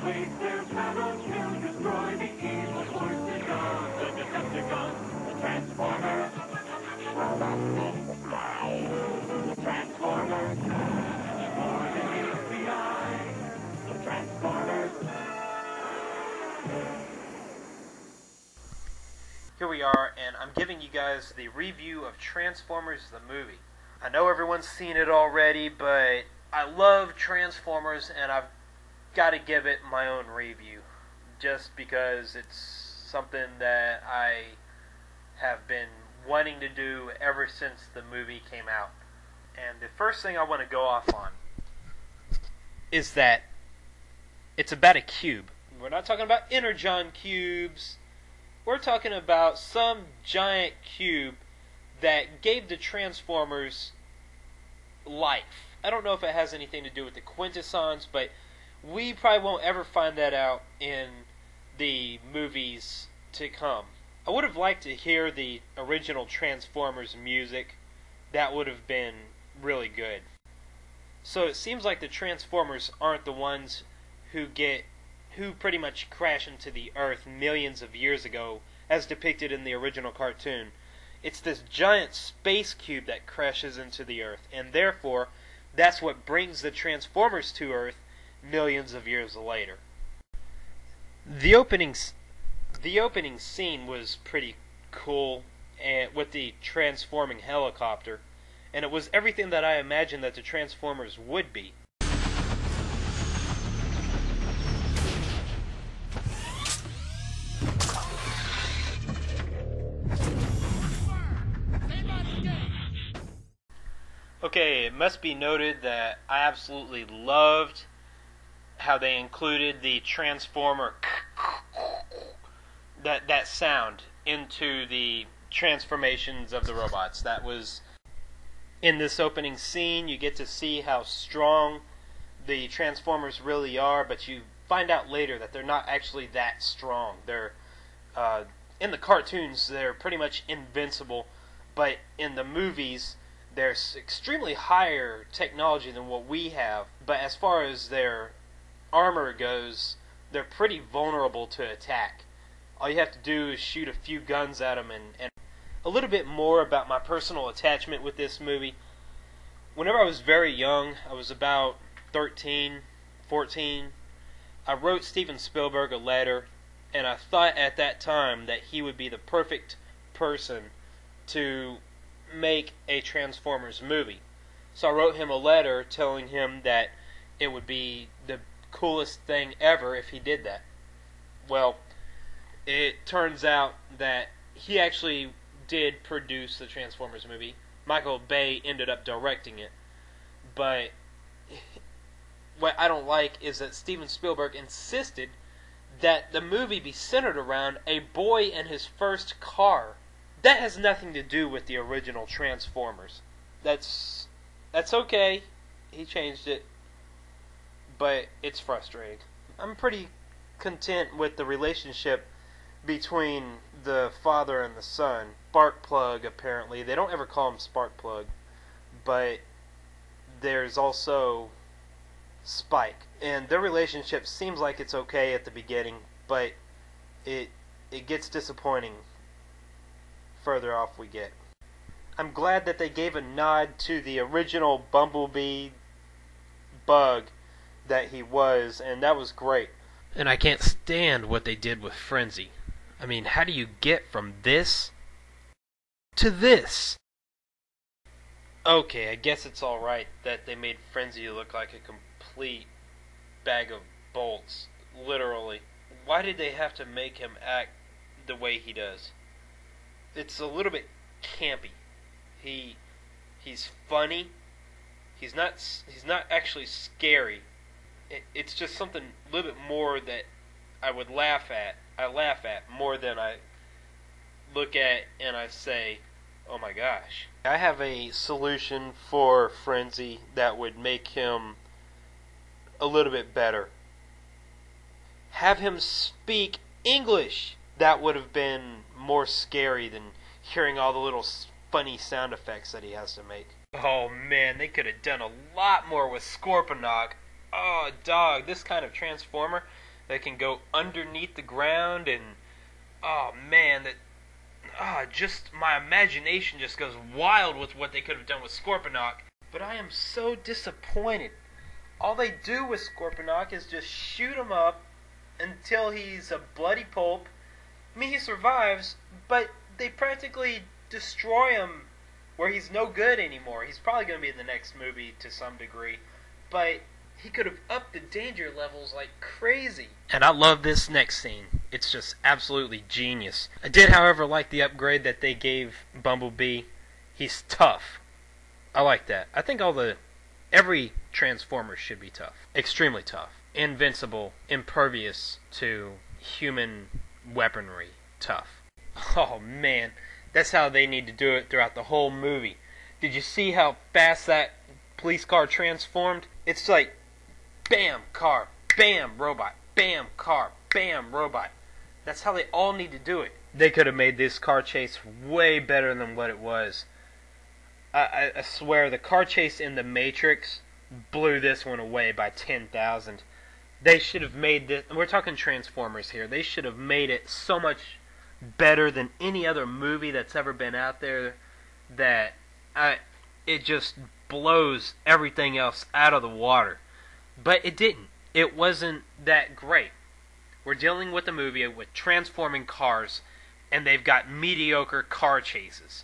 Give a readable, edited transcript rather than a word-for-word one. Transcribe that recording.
wave their paddles to destroy the evil forces of the Decepticons. The Transformers. The Transformers. More than the FBI. The Transformers. Here we are, and I'm giving you guys the review of Transformers the movie. I know everyone's seen it already, but I love Transformers, and I've got to give it my own review, just because it's something that I have been wanting to do ever since the movie came out. And the first thing I want to go off on is that it's about a cube. We're not talking about Energon cubes. We're talking about some giant cube that gave the Transformers life. I don't know if it has anything to do with the Quintessons, but we probably won't ever find that out in the movies to come. I would have liked to hear the original Transformers music. That would have been really good. So it seems like the Transformers aren't the ones who pretty much crash into the Earth millions of years ago, as depicted in the original cartoon. It's this giant space cube that crashes into the Earth, and therefore, that's what brings the Transformers to Earth millions of years later. The opening scene was pretty cool, with the transforming helicopter, and it was everything that I imagined that the Transformers would be. Okay, it must be noted that I absolutely loved how they included the Transformer that sound into the transformations of the robots. That was in this opening scene. You get to see how strong the Transformers really are, but you find out later that they're not actually that strong. They're in the cartoons, they're pretty much invincible, but in the movies, there's extremely higher technology than what we have, but as far as their armor goes, they're pretty vulnerable to attack. All you have to do is shoot a few guns at them. And a little bit more about my personal attachment with this movie. Whenever I was very young, I was about 13, 14, I wrote Steven Spielberg a letter, and I thought at that time that he would be the perfect person to make a Transformers movie. So I wrote him a letter telling him that it would be the coolest thing ever if he did that. Well, it turns out that he actually did produce the Transformers movie. Michael Bay ended up directing it. But what I don't like is that Steven Spielberg insisted that the movie be centered around a boy and his first car. That has nothing to do with the original Transformers. That's okay. He changed it. But it's frustrating. I'm pretty content with the relationship between the father and the son. Sparkplug, apparently. They don't ever call him Sparkplug. But there's also Spike. And their relationship seems like it's okay at the beginning, but it gets disappointing further off we get. I'm glad that they gave a nod to the original Bumblebee bug that he was, and that was great. And I can't stand what they did with Frenzy. I mean, how do you get from this to this? Okay, I guess it's alright that they made Frenzy look like a complete bag of bolts, literally. Why did they have to make him act the way he does? It's a little bit campy. He's funny. He's not actually scary. It's just something a little bit more that I would laugh at. I laugh at more than I look at and I say, oh my gosh. I have a solution for Frenzy that would make him a little bit better. Have him speak English. That would have been more scary than hearing all the little funny sound effects that he has to make. Oh man, they could have done a lot more with Scorponok. Oh dog, this kind of Transformer, that can go underneath the ground, and oh man, just my imagination just goes wild with what they could have done with Scorponok. But I am so disappointed. All they do with Scorponok is just shoot him up until he's a bloody pulp. I mean, he survives, but they practically destroy him where he's no good anymore. He's probably going to be in the next movie to some degree, but he could have upped the danger levels like crazy. And I love this next scene. It's just absolutely genius. I did, however, like the upgrade that they gave Bumblebee. He's tough. I like that. I think every Transformer should be tough. Extremely tough. Invincible, impervious to human weaponry. Tough. Oh man, that's how they need to do it throughout the whole movie. Did you see how fast that police car transformed? It's like, bam, car, bam, robot, bam, car, bam, robot. That's how they all need to do it. They could have made this car chase way better than what it was. I swear, the car chase in The Matrix blew this one away by 10,000. They should have made this, we're talking Transformers here, they should have made it so much better than any other movie that's ever been out there, that it just blows everything else out of the water. But it didn't. It wasn't that great. We're dealing with a movie with transforming cars, and they've got mediocre car chases.